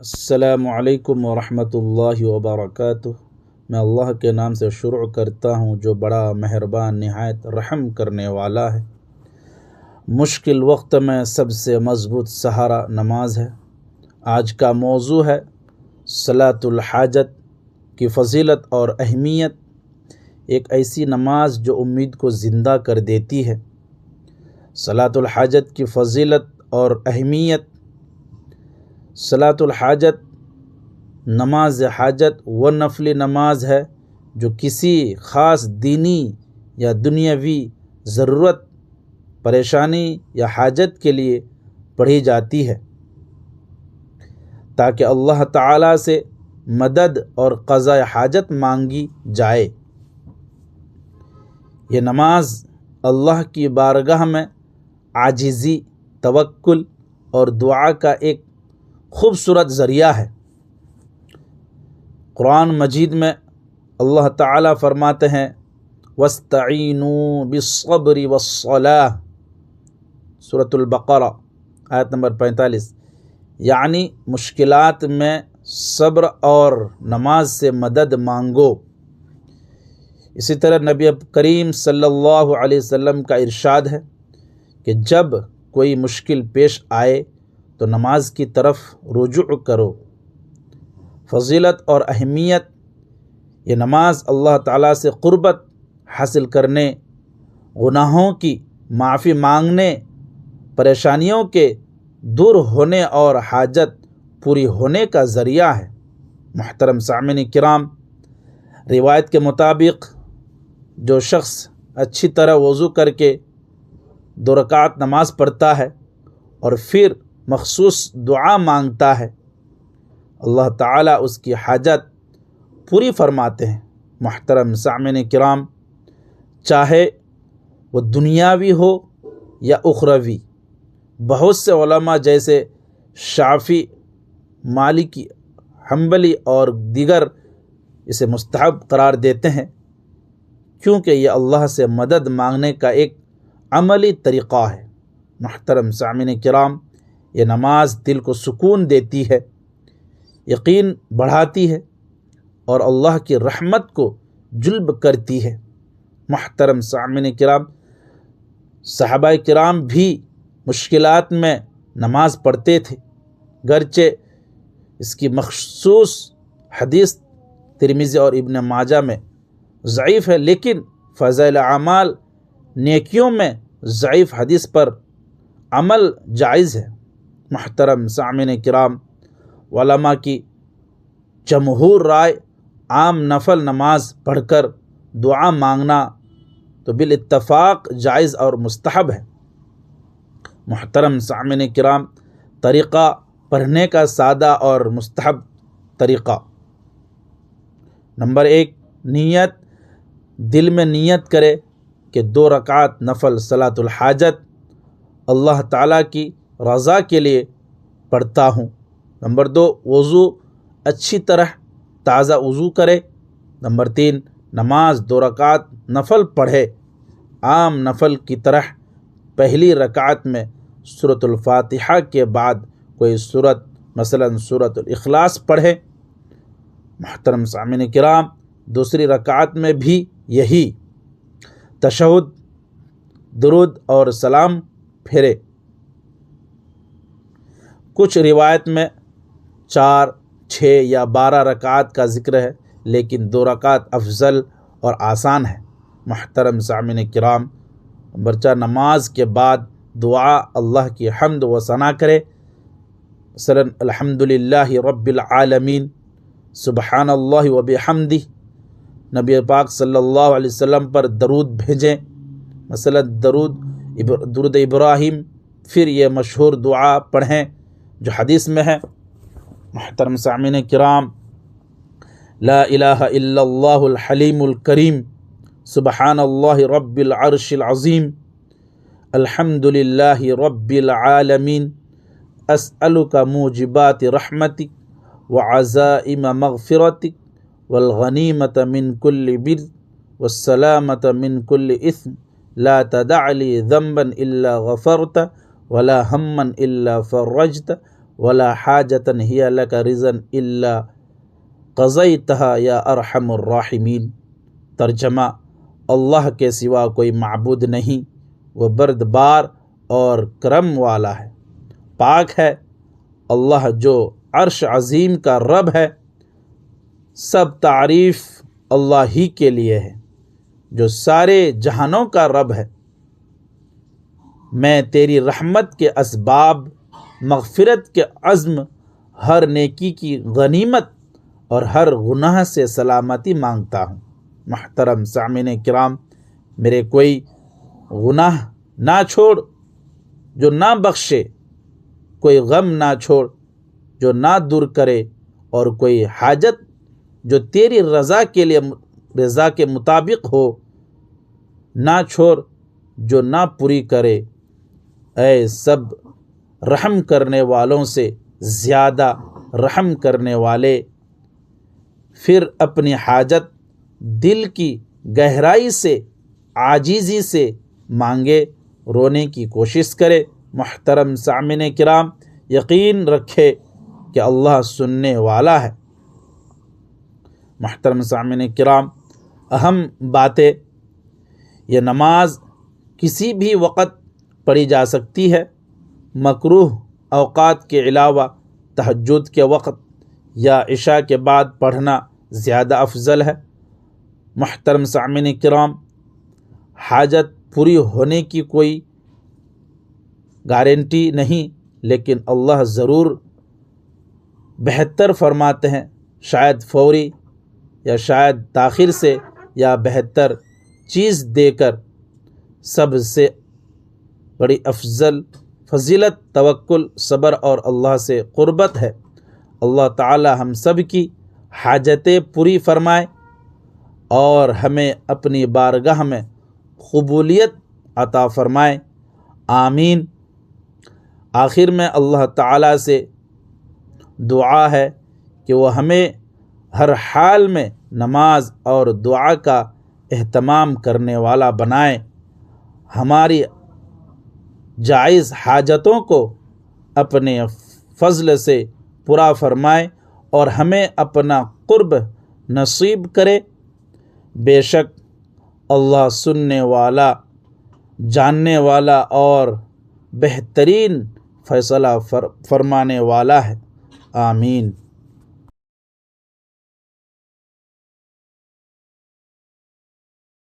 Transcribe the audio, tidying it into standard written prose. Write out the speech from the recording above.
السلام علیکم ورحمۃ اللہ وبرکاتہ۔ میں اللہ کے نام سے شروع کرتا ہوں جو بڑا مہربان نہایت رحم کرنے والا ہے۔ مشکل وقت میں سب سے مضبوط سہارا نماز ہے۔ آج کا موضوع ہے صلاۃ الحاجت کی فضیلت اور اہمیت۔ ایک ایسی نماز جو امید کو زندہ کر دیتی ہے۔ صلاۃ الحاجت کی فضیلت اور اہمیت۔ صلاۃ الحاجت نماز حاجت وہ نفلی نماز ہے جو کسی خاص دینی یا دنیاوی ضرورت، پریشانی یا حاجت کے لیے پڑھی جاتی ہے تاکہ اللہ تعالیٰ سے مدد اور قضاء حاجت مانگی جائے۔ یہ نماز اللہ کی بارگاہ میں عاجزی، توکل اور دعا کا ایک خوبصورت ذریعہ ہے۔ قرآن مجید میں اللہ تعالیٰ فرماتے ہیں وَاسْتَعِینُوا بِالصَّبْرِ وَالصَّلَاةِ، سورۃ البقرہ آیت نمبر 45، یعنی مشکلات میں صبر اور نماز سے مدد مانگو۔ اسی طرح نبی کریم صلی اللہ علیہ وسلم کا ارشاد ہے کہ جب کوئی مشکل پیش آئے تو نماز کی طرف رجوع کرو۔ فضیلت اور اہمیت۔ یہ نماز اللہ تعالیٰ سے قربت حاصل کرنے، گناہوں کی معافی مانگنے، پریشانیوں کے دور ہونے اور حاجت پوری ہونے کا ذریعہ ہے۔ محترم سامعین کرام، روایت کے مطابق جو شخص اچھی طرح وضو کر کے 2 رکعت نماز پڑھتا ہے اور پھر مخصوص دعا مانگتا ہے، اللہ تعالیٰ اس کی حاجت پوری فرماتے ہیں۔ محترم سامعین کرام، چاہے وہ دنیاوی ہو یا اخروی، بہت سے علماء جیسے شافعی، مالکی، حنبلی اور دیگر اسے مستحب قرار دیتے ہیں کیونکہ یہ اللہ سے مدد مانگنے کا ایک عملی طریقہ ہے۔ محترم سامعین کرام، یہ نماز دل کو سکون دیتی ہے، یقین بڑھاتی ہے اور اللہ کی رحمت کو جلب کرتی ہے۔ محترم سامعین کرام، صحابہ کرام بھی مشکلات میں نماز پڑھتے تھے، گرچہ اس کی مخصوص حدیث ترمذی اور ابن ماجہ میں ضعیف ہے، لیکن فضائل اعمال، نیکیوں میں ضعیف حدیث پر عمل جائز ہے۔ محترم سامعین کرام، علماء کی جمہور رائے عام نفل نماز پڑھ کر دعا مانگنا تو بالاتفاق جائز اور مستحب ہے۔ محترم سامعین کرام، طریقہ پڑھنے کا سادہ اور مستحب طریقہ۔ نمبر 1، نیت۔ دل میں نیت کرے کہ 2 رکعت نفل صلاۃ الحاجت اللہ تعالیٰ کی رضا کے لیے پڑھتا ہوں۔ نمبر 2، وضو اچھی طرح تازہ وضو کرے۔ نمبر 3، نماز 2 رکعت نفل پڑھے، عام نفل کی طرح پہلی رکعت میں سورۃ الفاتحہ کے بعد کوئی سورت، مثلا سورۃ الاخلاص پڑھے۔ محترم سامعین کرام، دوسری رکعت میں بھی یہی تشہد، درود اور سلام پھیرے۔ کچھ روایت میں 4، 6 یا 12 رکعت کا ذکر ہے، لیکن 2 رکعت افضل اور آسان ہے۔ محترم سامعین کرام، نمبر 4، نماز کے بعد دعا اللہ کی حمد و ثنا کرے، مثلا الحمدللہ رب العالمین، سبحان اللہ و بحمدہ، نبی پاک صلی اللہ علیہ وسلم پر درود بھیجیں، مثلا درود ابراہیم، پھر یہ مشہور دعا پڑھیں جو حدیث میں ہے۔ محترم سامعین کرام، لا الہ الا اللہ الحلیم الکریم، سبحان اللہ رب العرش العظیم، الحمد للہ رب العالمین، اسألک موجبات رحمتک وعزائم مغفرتک والغنیمۃ من کل بر والسلامۃ من کل اثم، لا تدع لی ذنبا الا غفرت ولا ہما الا فرجت ولا حاجتن ہی لک رضا الا قضیتہا یا ارحم الراحمین۔ ترجمہ: اللہ کے سوا کوئی معبود نہیں، وہ بردبار اور کرم والا ہے، پاک ہے اللہ جو عرش عظیم کا رب ہے۔ سب تعریف اللہ ہی کے لیے ہے جو سارے جہانوں کا رب ہے۔ میں تیری رحمت کے اسباب، مغفرت کے عزم، ہر نیکی کی غنیمت اور ہر گناہ سے سلامتی مانگتا ہوں۔ محترم سامعین کرام، میرے کوئی گناہ نہ چھوڑ جو نہ بخشے، کوئی غم نہ چھوڑ جو نہ دور کرے، اور کوئی حاجت جو تیری رضا کے مطابق ہو نہ چھوڑ جو نہ پوری کرے۔ اے سب رحم کرنے والوں سے زیادہ رحم کرنے والے، پھر اپنی حاجت دل کی گہرائی سے، عاجزی سے مانگے، رونے کی کوشش کرے۔ محترم سامعین کرام، یقین رکھے کہ اللہ سننے والا ہے۔ محترم سامعین کرام، اہم باتیں: یہ نماز کسی بھی وقت پڑھی جا سکتی ہے، مکروہ اوقات کے علاوہ تہجد کے وقت یا عشاء کے بعد پڑھنا زیادہ افضل ہے۔ محترم سامعین کرام، حاجت پوری ہونے کی کوئی گارنٹی نہیں، لیکن اللہ ضرور بہتر فرماتے ہیں، شاید فوری یا شاید تاخیر سے یا بہتر چیز دے کر۔ سب سے بڑی فضیلت توکل، صبر اور اللہ سے قربت ہے۔ اللہ تعالی ہم سب کی حاجتیں پوری فرمائے اور ہمیں اپنی بارگاہ میں قبولیت عطا فرمائے، آمین۔ آخر میں اللہ تعالی سے دعا ہے کہ وہ ہمیں ہر حال میں نماز اور دعا کا اہتمام کرنے والا بنائے، ہماری جائز حاجتوں کو اپنے فضل سے پورا فرمائے اور ہمیں اپنا قرب نصیب کرے۔ بے شک اللہ سننے والا، جاننے والا اور بہترین فیصلہ فرمانے والا ہے، آمین۔